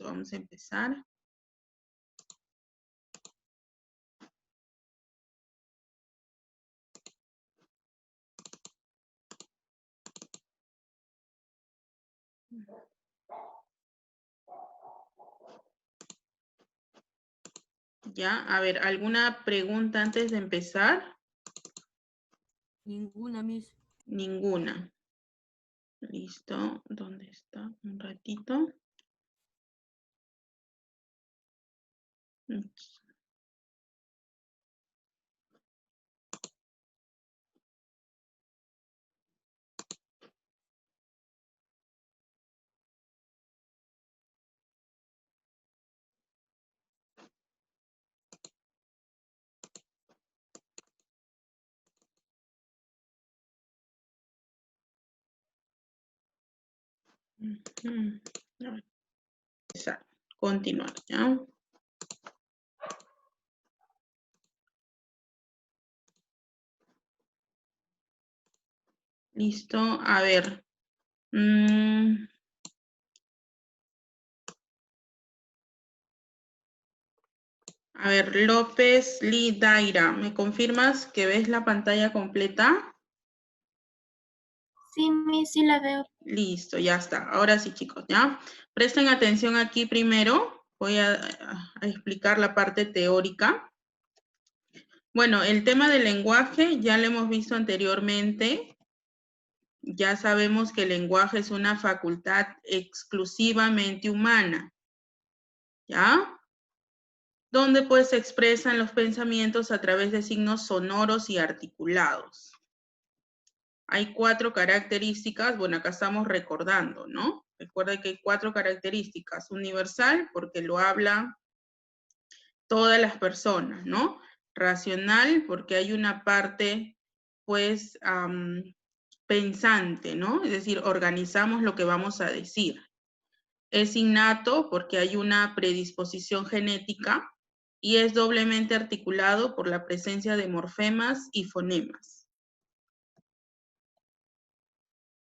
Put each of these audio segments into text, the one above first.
vamos a empezar. Ya, a ver, ¿alguna pregunta antes de empezar? Ninguna, Miss. Ninguna. Listo, ¿dónde está? Un ratito. Ujú. A ver, empezar. Continuar, ¿ya? Listo, a ver. A ver, López Lidaira, ¿me confirmas que ves la pantalla completa? Sí, Miss, sí la veo. Listo, ya está. Ahora sí, chicos, ¿ya? Presten atención aquí primero. Voy a explicar la parte teórica. Bueno, el tema del lenguaje ya lo hemos visto anteriormente. Ya sabemos que el lenguaje es una facultad exclusivamente humana, ¿ya? Donde pues se expresan los pensamientos a través de signos sonoros y articulados. Hay 4 características, bueno, acá estamos recordando, ¿no? Recuerda que hay 4 características. Universal, porque lo habla todas las personas, ¿no? Racional, porque hay una parte, pues, pensante, ¿no? Es decir, organizamos lo que vamos a decir. Es innato, porque hay una predisposición genética, y es doblemente articulado por la presencia de morfemas y fonemas.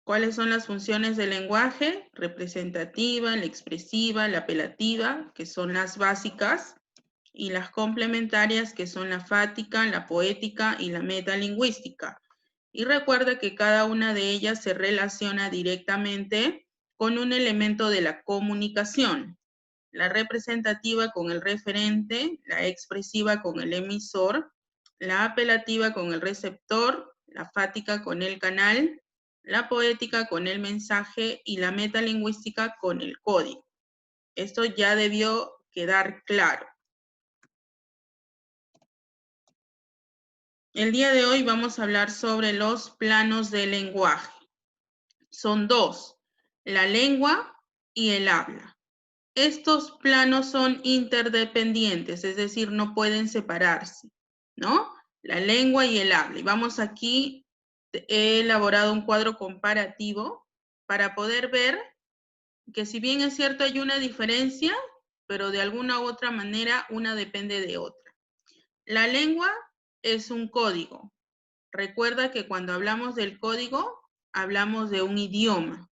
¿Cuáles son las funciones del lenguaje? Representativa, la expresiva, la apelativa, que son las básicas, y las complementarias, que son la fática, la poética y la metalingüística. Y recuerda que cada una de ellas se relaciona directamente con un elemento de la comunicación. La representativa con el referente, la expresiva con el emisor, la apelativa con el receptor, la fática con el canal, la poética con el mensaje y la metalingüística con el código. Esto ya debió quedar claro. El día de hoy vamos a hablar sobre los planos del lenguaje. Son 2, la lengua y el habla. Estos planos son interdependientes, es decir, no pueden separarse, ¿no? La lengua y el habla. Y vamos aquí, he elaborado un cuadro comparativo para poder ver que si bien es cierto hay una diferencia, pero de alguna u otra manera una depende de otra. La lengua es un código. Recuerda que cuando hablamos del código, hablamos de un idioma.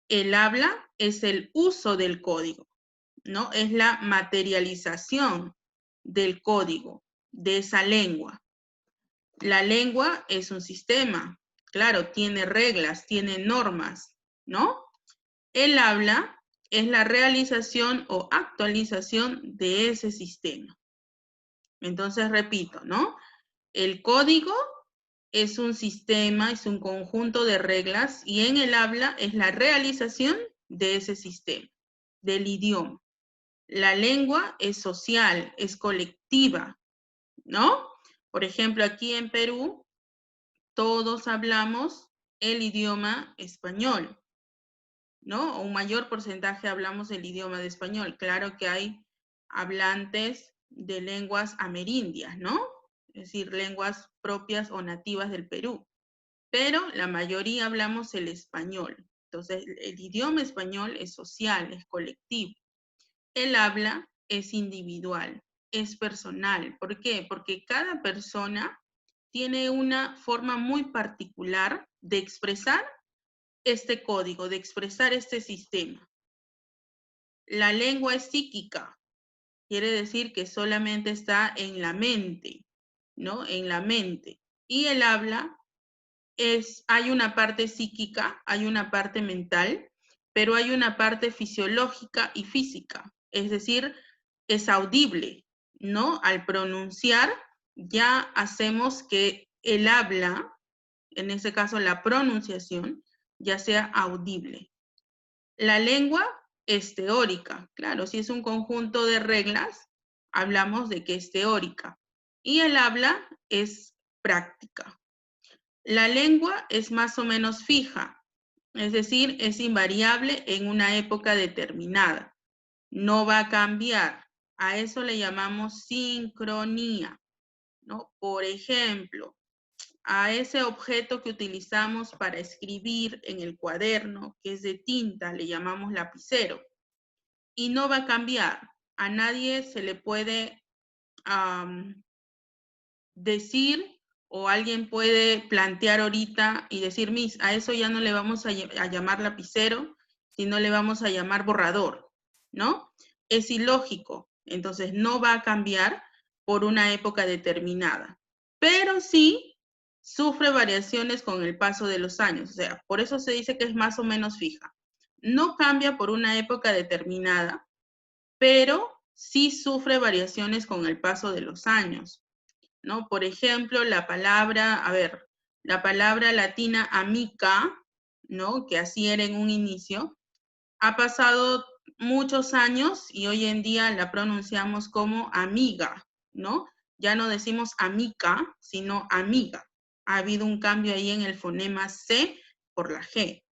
El habla es el uso del código, ¿no? Es la materialización del código, de esa lengua. La lengua es un sistema, claro, tiene reglas, tiene normas, ¿no? El habla es la realización o actualización de ese sistema. Entonces, repito, ¿no? El código es un sistema, es un conjunto de reglas, y en el habla es la realización de ese sistema, del idioma. La lengua es social, es colectiva, ¿no? Por ejemplo, aquí en Perú, todos hablamos el idioma español, ¿no? Un mayor porcentaje hablamos el idioma de español. Claro que hay hablantes de lenguas amerindias, ¿no? Es decir, lenguas propias o nativas del Perú. Pero la mayoría hablamos el español. Entonces, el idioma español es social, es colectivo. El habla es individual, es personal. ¿Por qué? Porque cada persona tiene una forma muy particular de expresar este código, de expresar este sistema. La lengua es psíquica. Quiere decir que solamente está en la mente, ¿no? En la mente. Y el habla hay una parte psíquica, hay una parte mental, pero hay una parte fisiológica y física. Es decir, es audible, ¿no? Al pronunciar ya hacemos que el habla, en este caso la pronunciación, ya sea audible. La lengua es teórica, claro, si es un conjunto de reglas, hablamos de que es teórica. Y el habla es práctica. La lengua es más o menos fija, es decir, es invariable en una época determinada. No va a cambiar. A eso le llamamos sincronía, ¿no? Por ejemplo, a ese objeto que utilizamos para escribir en el cuaderno, que es de tinta, le llamamos lapicero. Y no va a cambiar. A nadie se le puede decir o alguien puede plantear ahorita y decir, Miss, a eso ya no le vamos a llamar lapicero, sino le vamos a llamar borrador, ¿no? Es ilógico, entonces no va a cambiar por una época determinada, pero sí sufre variaciones con el paso de los años, o sea, por eso se dice que es más o menos fija. No cambia por una época determinada, pero sí sufre variaciones con el paso de los años, ¿no? Por ejemplo, la palabra latina amica, ¿no? Que así era en un inicio, ha pasado muchos años y hoy en día la pronunciamos como amiga, ¿no? Ya no decimos amica, sino amiga. Ha habido un cambio ahí en el fonema C por la G.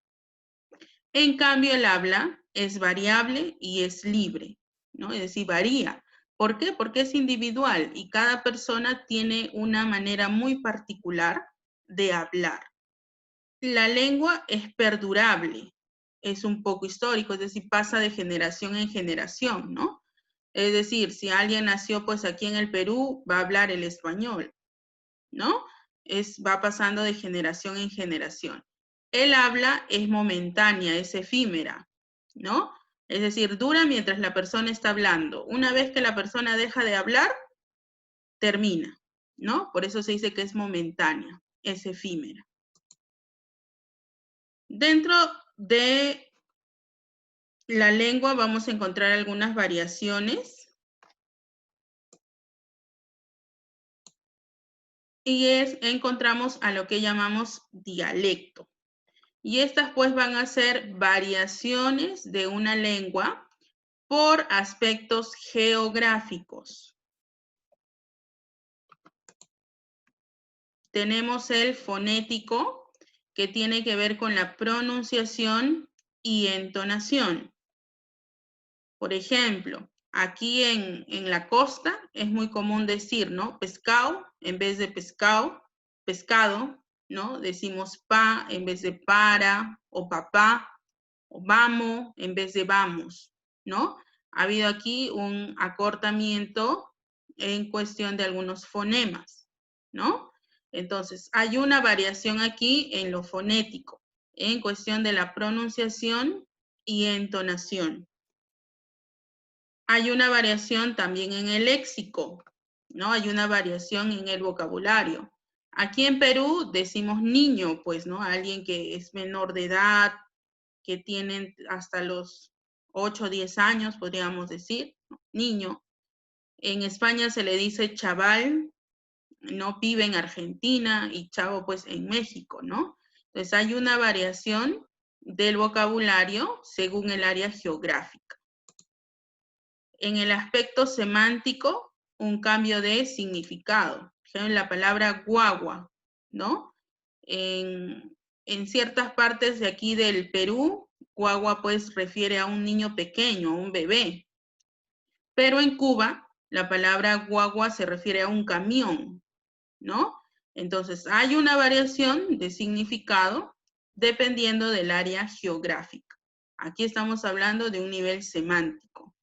En cambio, el habla es variable y es libre, ¿no? Es decir, varía. ¿Por qué? Porque es individual y cada persona tiene una manera muy particular de hablar. La lengua es perdurable, es un poco histórico, es decir, pasa de generación en generación, ¿no? Es decir, si alguien nació pues aquí en el Perú, va a hablar el español, ¿no? Va pasando de generación en generación. El habla es momentánea, es efímera, ¿no? Es decir, dura mientras la persona está hablando. Una vez que la persona deja de hablar, termina, ¿no? Por eso se dice que es momentánea, es efímera. Dentro de la lengua vamos a encontrar algunas variaciones. Y encontramos a lo que llamamos dialecto. Y estas pues van a ser variaciones de una lengua por aspectos geográficos. Tenemos el fonético, que tiene que ver con la pronunciación y entonación. Por ejemplo, aquí en la costa es muy común decir, ¿no? Pescado en vez de pescado, pescado, ¿no? Decimos pa en vez de para, o papá, o vamos en vez de vamos, ¿no? Ha habido aquí un acortamiento en cuestión de algunos fonemas, ¿no? Entonces, hay una variación aquí en lo fonético, en cuestión de la pronunciación y entonación. Hay una variación también en el léxico, ¿no? Hay una variación en el vocabulario. Aquí en Perú decimos niño, pues, ¿no? Alguien que es menor de edad, que tienen hasta los 8 o 10 años, podríamos decir, ¿no? Niño. En España se le dice chaval, ¿no? Vive en Argentina y chavo, pues, en México, ¿no? Entonces hay una variación del vocabulario según el área geográfica. En el aspecto semántico, un cambio de significado. Por ejemplo, la palabra guagua, ¿no? En ciertas partes de aquí del Perú, guagua pues refiere a un niño pequeño, a un bebé. Pero en Cuba, la palabra guagua se refiere a un camión, ¿no? Entonces, hay una variación de significado dependiendo del área geográfica. Aquí estamos hablando de un nivel semántico.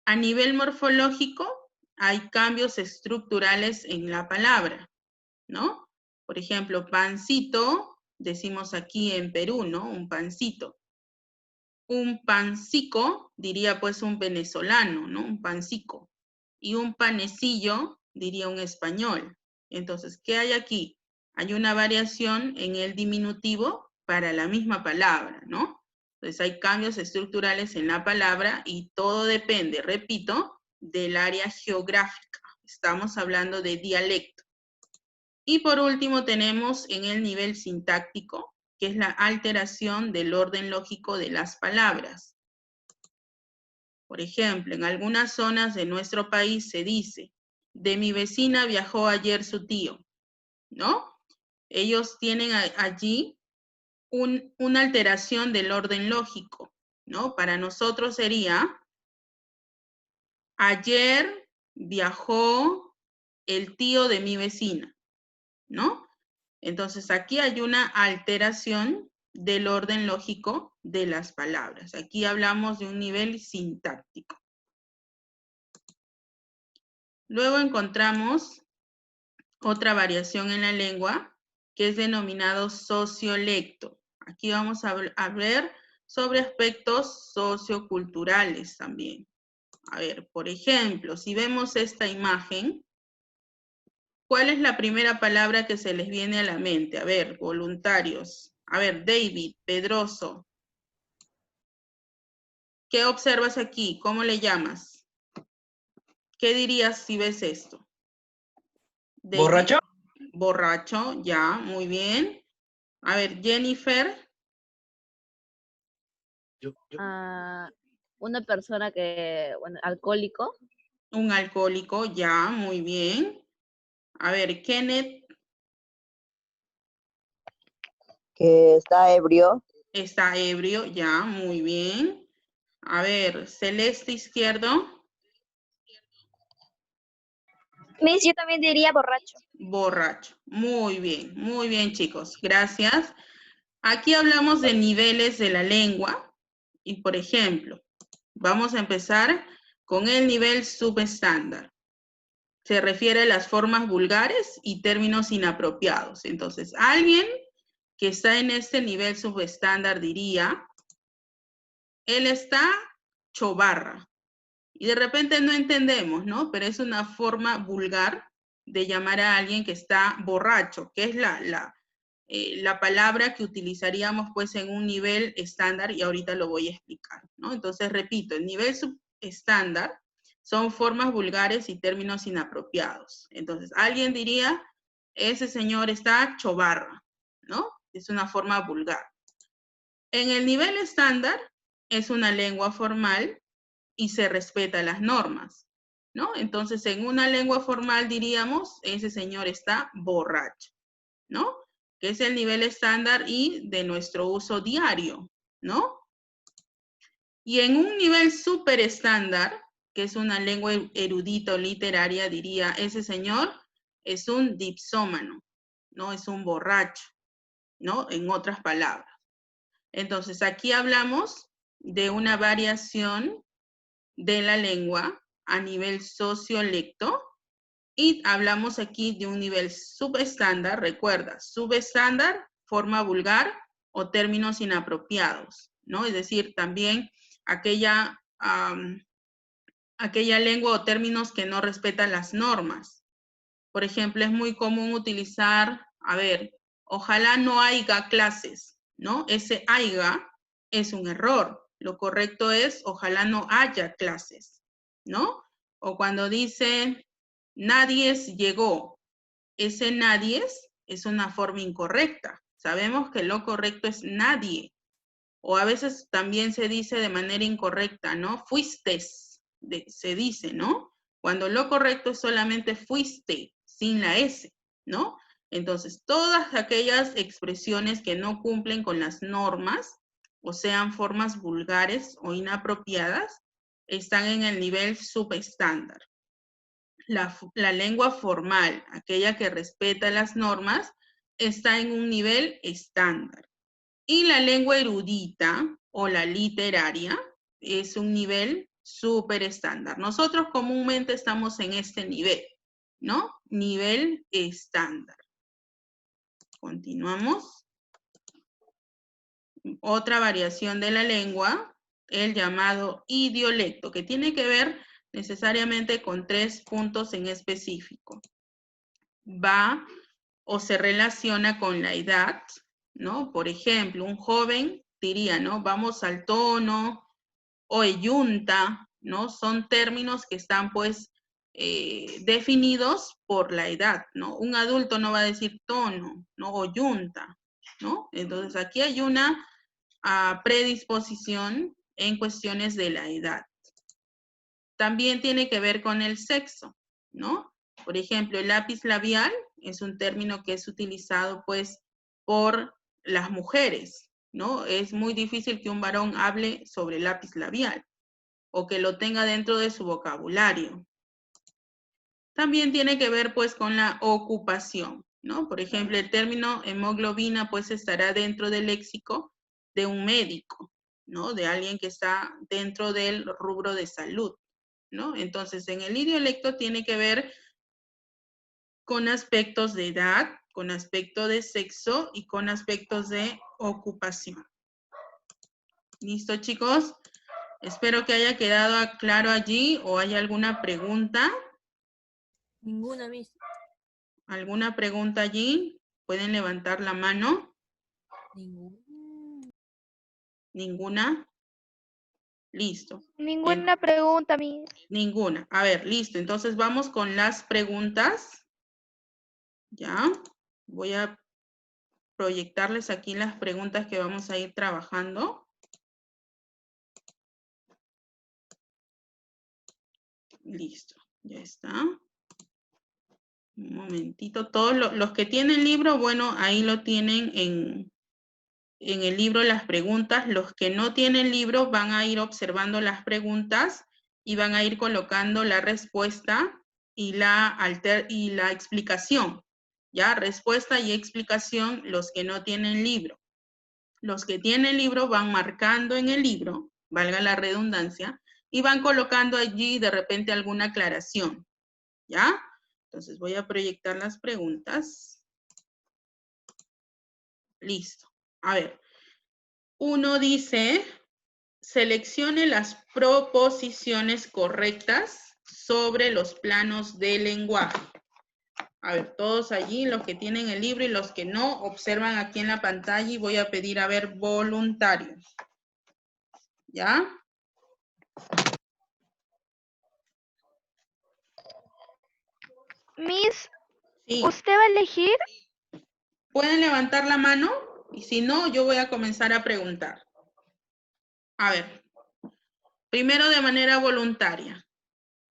A nivel morfológico, hay cambios estructurales en la palabra, ¿no? Por ejemplo, pancito, decimos aquí en Perú, ¿no? Un pancito. Un pancico, diría pues un venezolano, ¿no? Un pancico. Y un panecillo, diría un español. Entonces, ¿qué hay aquí? Hay una variación en el diminutivo para la misma palabra, ¿no? Entonces hay cambios estructurales en la palabra y todo depende, repito, del área geográfica. Estamos hablando de dialecto. Y por último tenemos en el nivel sintáctico, que es la alteración del orden lógico de las palabras. Por ejemplo, en algunas zonas de nuestro país se dice, de mi vecina viajó ayer su tío, ¿no? Ellos tienen allí una alteración del orden lógico, ¿no? Para nosotros sería, ayer viajó el tío de mi vecina, ¿no? Entonces aquí hay una alteración del orden lógico de las palabras. Aquí hablamos de un nivel sintáctico. Luego encontramos otra variación en la lengua que es denominado sociolecto. Aquí vamos a ver sobre aspectos socioculturales también. A ver, por ejemplo, si vemos esta imagen, ¿cuál es la primera palabra que se les viene a la mente? A ver, voluntarios. A ver, David, Pedroso. ¿Qué observas aquí? ¿Cómo le llamas? ¿Qué dirías si ves esto? David, ¿Borracho? Borracho, ya, muy bien. A ver, Jennifer. Una persona que, bueno, alcohólico. Un alcohólico, ya, muy bien. A ver, Kenneth. Que está ebrio. Está ebrio, ya, muy bien. A ver, Celeste Izquierdo. Miss, yo también diría borracho. Borracho. Muy bien, chicos. Gracias. Aquí hablamos de niveles de la lengua. Y, por ejemplo, vamos a empezar con el nivel subestándar. Se refiere a las formas vulgares y términos inapropiados. Entonces, alguien que está en este nivel subestándar diría, él está chobarra. Y de repente no entendemos, ¿no? Pero es una forma vulgar de llamar a alguien que está borracho, que es la palabra que utilizaríamos pues en un nivel estándar y ahorita lo voy a explicar, ¿no? Entonces, repito, el nivel subestándar son formas vulgares y términos inapropiados. Entonces, alguien diría, ese señor está chobarra, ¿no? Es una forma vulgar. En el nivel estándar es una lengua formal y se respeta las normas, ¿no? Entonces, en una lengua formal diríamos, ese señor está borracho, ¿no? Que es el nivel estándar y de nuestro uso diario, ¿no? Y en un nivel súper estándar, que es una lengua erudita o literaria, diría, ese señor es un dipsómano, ¿no? Es un borracho, ¿no? En otras palabras. Entonces, aquí hablamos de una variación de la lengua a nivel sociolecto y hablamos aquí de un nivel subestándar, recuerda, subestándar, forma vulgar o términos inapropiados, ¿no? Es decir, también aquella lengua o términos que no respetan las normas. Por ejemplo, es muy común utilizar, a ver, ojalá no haya clases, ¿no? Ese haya es un error. Lo correcto es, ojalá no haya clases, ¿no? O cuando dice, nadie llegó, ese nadie es una forma incorrecta. Sabemos que lo correcto es nadie. O a veces también se dice de manera incorrecta, ¿no? Fuiste, se dice, ¿no? Cuando lo correcto es solamente fuiste, sin la S, ¿no? Entonces, todas aquellas expresiones que no cumplen con las normas, o sean formas vulgares o inapropiadas, están en el nivel subestándar. La lengua formal, aquella que respeta las normas, está en un nivel estándar. Y la lengua erudita o la literaria es un nivel súper estándar. Nosotros comúnmente estamos en este nivel, ¿no? Nivel estándar. Continuamos. Otra variación de la lengua el llamado idiolecto, que tiene que ver necesariamente con 3 puntos en específico. Va o se relaciona con la edad, ¿no? Por ejemplo, un joven diría, ¿no? Vamos al tono, o yunta, ¿no? Son términos que están, pues, definidos por la edad, ¿no? Un adulto no va a decir tono, ¿no? O yunta, ¿no? Entonces, aquí hay una predisposición en cuestiones de la edad. También tiene que ver con el sexo, ¿no? Por ejemplo, el lápiz labial es un término que es utilizado, pues, por las mujeres, ¿no? Es muy difícil que un varón hable sobre el lápiz labial o que lo tenga dentro de su vocabulario. También tiene que ver, pues, con la ocupación, ¿no? Por ejemplo, el término hemoglobina, pues, estará dentro del léxico de un médico, ¿no? De alguien que está dentro del rubro de salud, ¿no? Entonces, en el idiolecto tiene que ver con aspectos de edad, con aspecto de sexo y con aspectos de ocupación. ¿Listo, chicos? Espero que haya quedado claro allí o hay alguna pregunta. Ninguna, Miss. ¿Alguna pregunta allí? ¿Pueden levantar la mano? Ninguna. ¿Ninguna? Listo. Ninguna pregunta, Miss. Ninguna. A ver, listo. Entonces vamos con las preguntas. Ya. Voy a proyectarles aquí las preguntas que vamos a ir trabajando. Listo. Ya está. Un momentito. Todos los que tienen libro, bueno, ahí lo tienen en el libro las preguntas. Los que no tienen libro van a ir observando las preguntas y van a ir colocando la respuesta y la explicación. ¿Ya? Respuesta y explicación los que no tienen libro. Los que tienen libro van marcando en el libro, valga la redundancia, y van colocando allí de repente alguna aclaración. ¿Ya? Entonces voy a proyectar las preguntas. Listo. A ver. Uno dice, seleccione las proposiciones correctas sobre los planos del lenguaje. A ver, todos allí, los que tienen el libro y los que no, observan aquí en la pantalla y voy a pedir, a ver, voluntarios. ¿Ya? Miss, Sí. ¿usted va a elegir? ¿Pueden levantar la mano? Y si no, yo voy a comenzar a preguntar. A ver. Primero de manera voluntaria.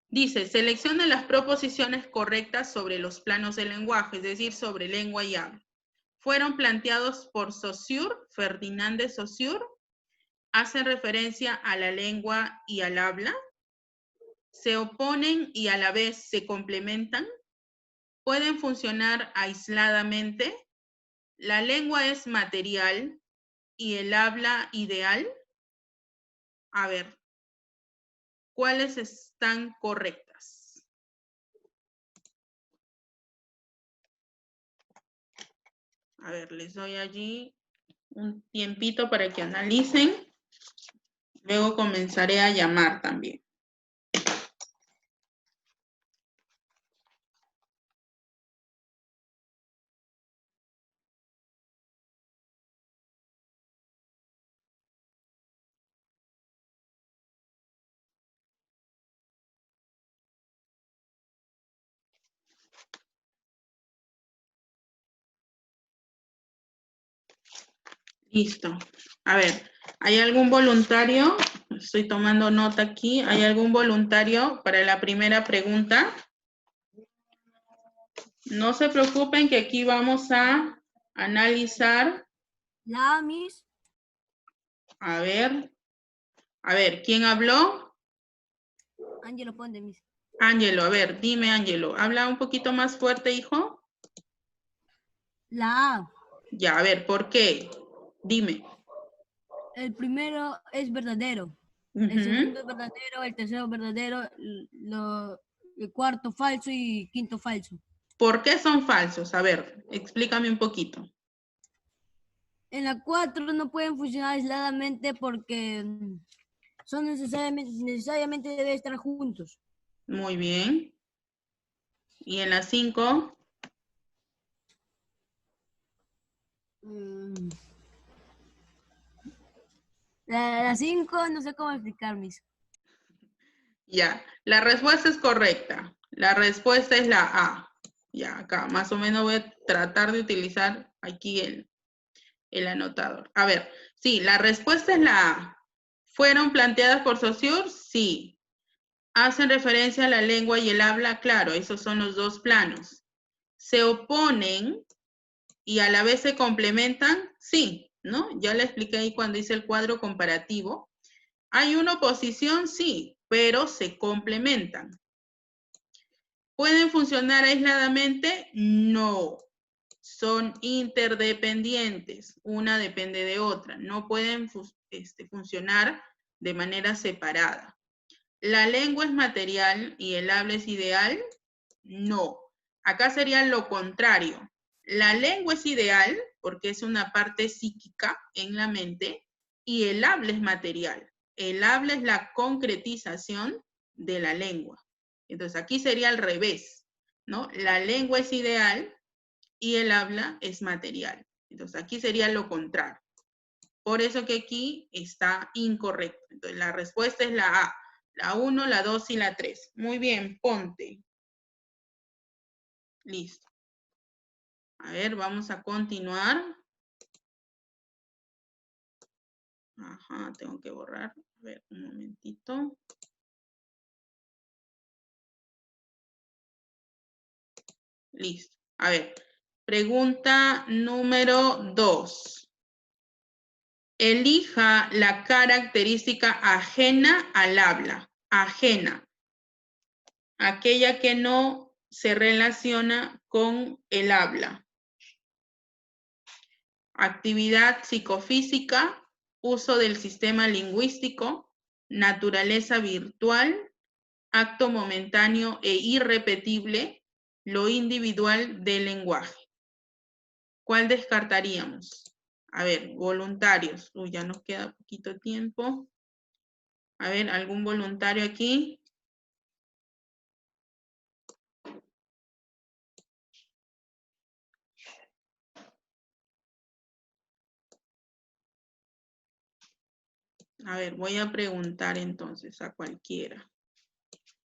Dice, seleccione las proposiciones correctas sobre los planos del lenguaje, es decir, sobre lengua y habla. Fueron planteados por Saussure, Ferdinand de Saussure. Hacen referencia a la lengua y al habla. Se oponen y a la vez se complementan. Pueden funcionar aisladamente. La lengua es material y el habla ideal. A ver, ¿cuáles están correctas? A ver, les doy allí un tiempito para que analicen. Luego comenzaré a llamar también. Listo. A ver, ¿hay algún voluntario? Estoy tomando nota aquí. ¿Hay algún voluntario para la primera pregunta? No se preocupen que aquí vamos a analizar. La, Miss. A ver, ¿quién habló? Ángelo Ponte, Miss. Ángelo, a ver, dime Ángelo. Habla un poquito más fuerte, hijo. La A. Ya, a ver, ¿por qué? Dime. El primero es verdadero. Ujú. El segundo es verdadero, el tercero es verdadero, el cuarto falso y quinto falso. ¿Por qué son falsos? A ver, explícame un poquito. En la 4 no pueden funcionar aisladamente porque son necesariamente deben estar juntos. Muy bien. ¿Y en la 5? La 5, no sé cómo explicar, mis. Ya, la respuesta es correcta. La respuesta es la A. Ya, acá más o menos voy a tratar de utilizar aquí el anotador. A ver, sí, la respuesta es la A. ¿Fueron planteadas por Saussure? Sí. ¿Hacen referencia a la lengua y el habla? Claro, esos son los dos planos. ¿Se oponen y a la vez se complementan? Sí, ¿no? Ya le expliqué ahí cuando hice el cuadro comparativo. ¿Hay una oposición? Sí, pero se complementan. ¿Pueden funcionar aisladamente? No. Son interdependientes. Una depende de otra. No pueden funcionar de manera separada. ¿La lengua es material y el habla es ideal? No. Acá sería lo contrario. La lengua es ideal porque es una parte psíquica en la mente y el habla es material. El habla es la concretización de la lengua. Entonces aquí sería al revés, ¿no? La lengua es ideal y el habla es material. Entonces aquí sería lo contrario. Por eso que aquí está incorrecto. Entonces la respuesta es la A. La 1, la 2 y la 3. Muy bien, ponte. Listo. A ver, vamos a continuar. Ajá, tengo que borrar. A ver, un momentito. Listo. A ver, pregunta número 2. Elija la característica ajena al habla. Ajena. Aquella que no se relaciona con el habla. Actividad psicofísica, uso del sistema lingüístico, naturaleza virtual, acto momentáneo e irrepetible, lo individual del lenguaje. ¿Cuál descartaríamos? A ver, voluntarios. Uy, ya nos queda poquito tiempo. A ver, ¿algún voluntario aquí? A ver, voy a preguntar entonces a cualquiera.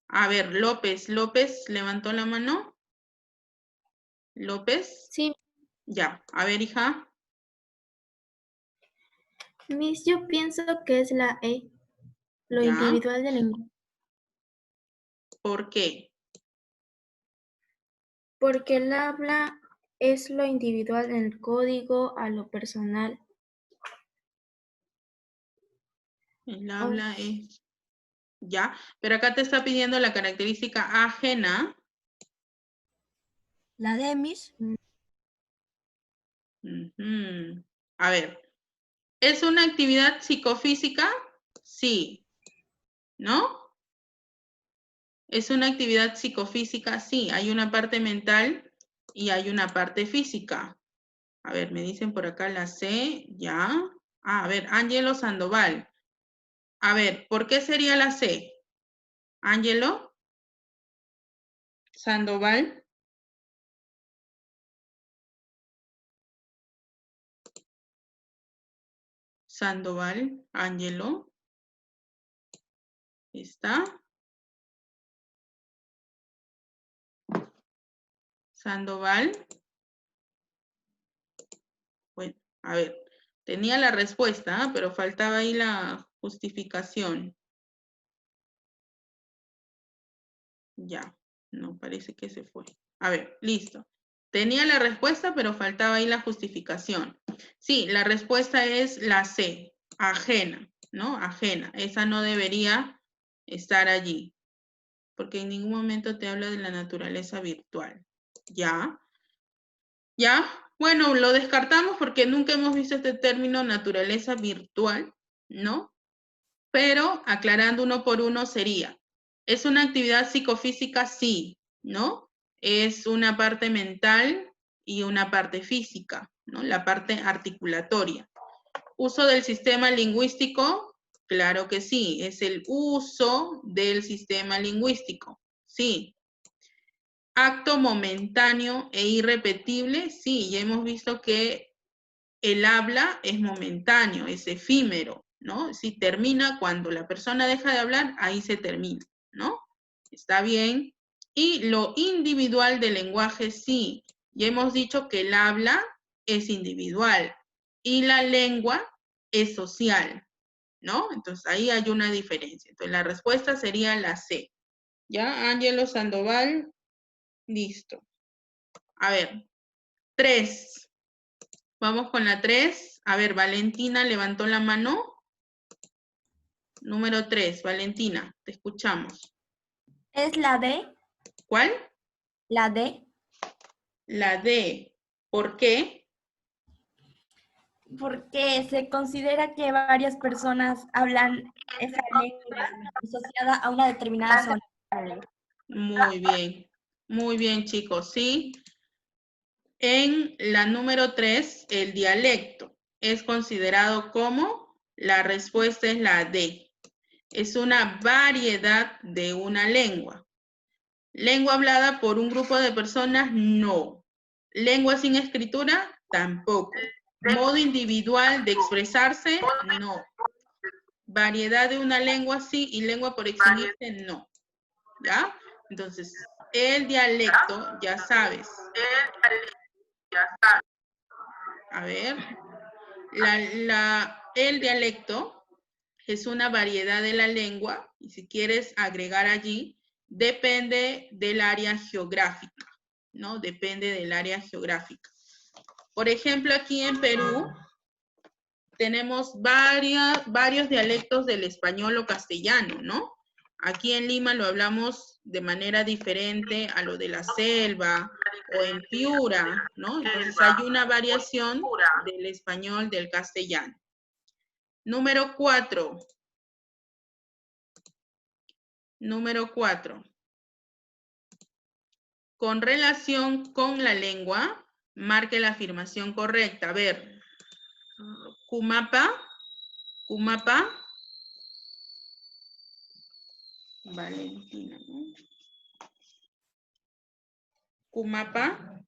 A ver, López. ¿López levantó la mano? ¿López? Sí, Ya. A ver, hija. Miss, yo pienso que es la E, lo Ya. individual del lenguaje. ¿Por qué? Porque el habla es lo individual en el código a lo personal. El habla es... Ya. Pero acá te está pidiendo la característica ajena. La D, mis. Ujú. A ver. ¿Es una actividad psicofísica? Sí. ¿No? ¿Es una actividad psicofísica? Sí. Hay una parte mental y hay una parte física. A ver, me dicen por acá la C. Ya. Ah, a ver, Ángelo Sandoval. A ver, ¿por qué sería la C? Ángelo Sandoval. Sandoval, Ángelo. ¿Está? Sandoval. Bueno, a ver. Tenía la respuesta, pero faltaba ahí la justificación. Ya, no, parece que se fue. A ver, listo. Tenía la respuesta, pero faltaba ahí la justificación. Sí, la respuesta es la C, ajena, ¿no? Ajena. Esa no debería estar allí, porque en ningún momento te habla de la naturaleza virtual. ¿Ya? ¿Ya? Bueno, lo descartamos porque nunca hemos visto este término naturaleza virtual, ¿no? Pero aclarando uno por uno sería, ¿es una actividad psicofísica? Sí, ¿no? Es una parte mental y una parte física, ¿no? La parte articulatoria. Uso del sistema lingüístico, Claro que sí, es el uso del sistema lingüístico. Sí. Acto momentáneo e irrepetible, sí, ya hemos visto que el habla es momentáneo, es efímero, ¿no? Si termina cuando la persona deja de hablar, ahí se termina, ¿no? Está bien. Y lo individual del lenguaje, sí, ya hemos dicho que el habla es individual y la lengua es social, ¿no? Entonces ahí hay una diferencia. Entonces la respuesta sería la C. ¿Ya? Ángelo Sandoval, listo. A ver, 3. Vamos con la 3. A ver, Valentina levantó la mano. Número 3, Valentina, te escuchamos. ¿Es la D? ¿Cuál? La D. La D. ¿Por qué? Porque se considera que varias personas hablan esa lengua asociada a una determinada zona. Muy bien, chicos, sí. En la número 3, el dialecto es considerado como, la respuesta es la D. Es una variedad de una lengua. Lengua hablada por un grupo de personas, no. Lengua sin escritura, tampoco. Modo individual de expresarse, no. Variedad de una lengua, sí, y lengua por exhibirse, no. ¿Ya? Entonces, el dialecto, ya sabes. A ver. El dialecto es una variedad de la lengua, y si quieres agregar allí, depende del área geográfica, ¿no? Depende del área geográfica. Por ejemplo, aquí en Perú tenemos varios dialectos del español o castellano, ¿no? Aquí en Lima lo hablamos de manera diferente a lo de la selva o en Piura, ¿no? Entonces hay una variación del español del castellano. Número 4. Número 4. Con relación con la lengua, marque la afirmación correcta. A ver, Kumapa. Valentina, ¿no? Kumapa.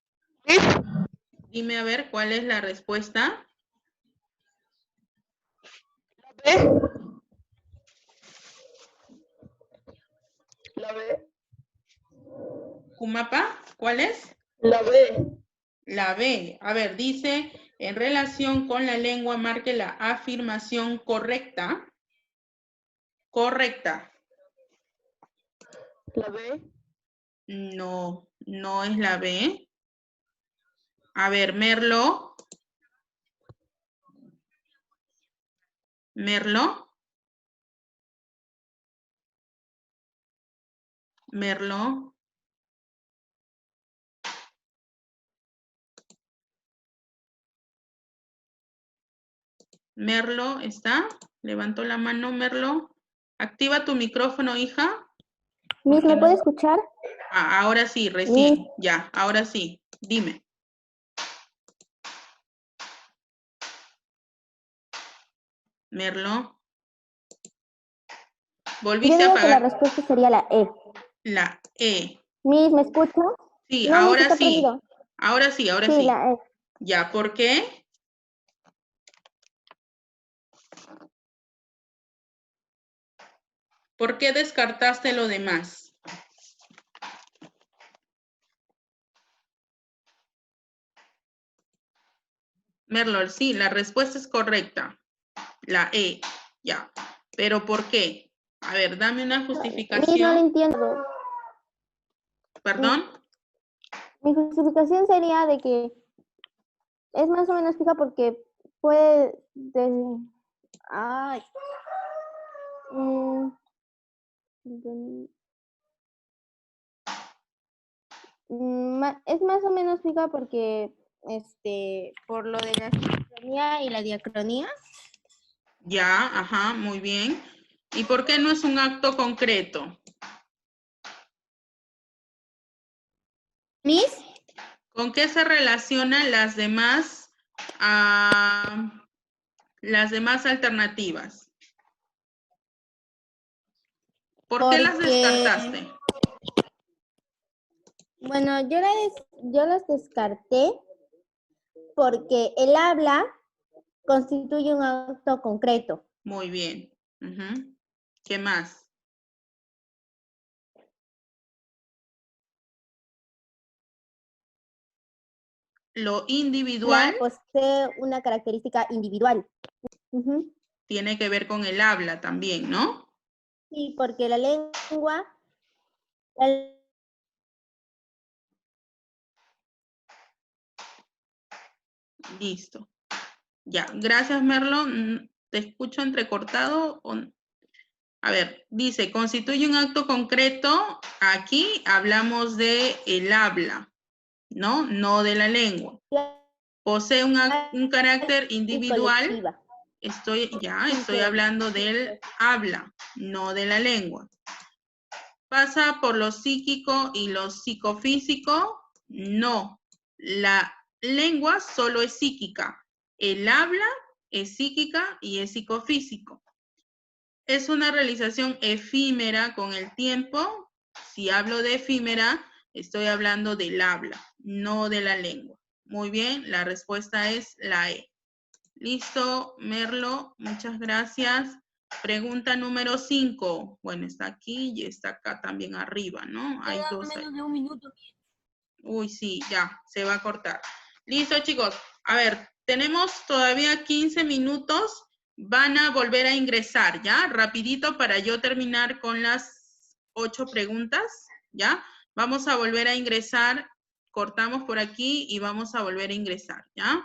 Dime a ver cuál es la respuesta. La B. Kumapa, ¿cuál es? La B. La B. A ver, dice, en relación con la lengua, marque la afirmación correcta. Correcta. La B. No, no es la B. A ver, Merlo. Merlo. Merlo. Merlo, ¿está? Levantó la mano, Merlo. Activa tu micrófono, hija. Miss, ¿me puede escuchar? Ah, ahora sí, recién. Ya, ahora sí. Dime. Merlo. Yo Volviste a digo que la apagar respuesta sería la E. la E. Miss, ¿me escucha? Sí, No, Miss, ahora está sí. prendido. Ahora sí, ahora Sí, sí. la E. Ya, ¿por qué? ¿Por qué descartaste lo demás? Merlo, sí, la respuesta es correcta. La E, ya. ¿Pero por qué? A ver, dame una Miss, no lo justificación. entiendo. ¿Perdón? Mi justificación sería de que es más o menos fija porque puede... Ay. Es más o menos fija porque, por lo de la sincronía y la diacronía. Ya, ajá, muy bien. ¿Y por qué no es un acto concreto? Miss, ¿Con qué se relacionan las demás alternativas? ¿Por qué las Porque- descartaste? Bueno, yo las descarté porque el habla constituye un acto concreto. Muy bien. Ujú. ¿Qué más? Lo individual Posee una característica individual. Ujú. tiene que ver con el habla también, ¿no? Sí, porque la lengua, Listo. Ya, gracias Merlo. ¿Te escucho entrecortado? A ver, dice, constituye un acto concreto. Aquí hablamos de el habla, ¿no? No de la lengua. Posee un carácter individual. colectiva. Estoy hablando del habla, no de la lengua. ¿Pasa por lo psíquico y lo psicofísico? No. La lengua solo es psíquica. El habla es psíquica y es psicofísico. Es una realización efímera con el tiempo. Si hablo de efímera, estoy hablando del habla, no de la lengua. Muy bien, la respuesta es la E. Listo, Merlo, muchas gracias. Pregunta número 5. Bueno, está aquí y está acá también arriba, ¿no? Hay Queda dos ahí. menos de un minuto. Uy, sí, ya, se va a cortar. Listo, chicos. A ver, tenemos todavía 15 minutos. Van a volver a ingresar, ¿ya? Rapidito para yo terminar con las 8 preguntas, ¿ya? Vamos a volver a ingresar. Cortamos por aquí y vamos a volver a ingresar, ¿ya?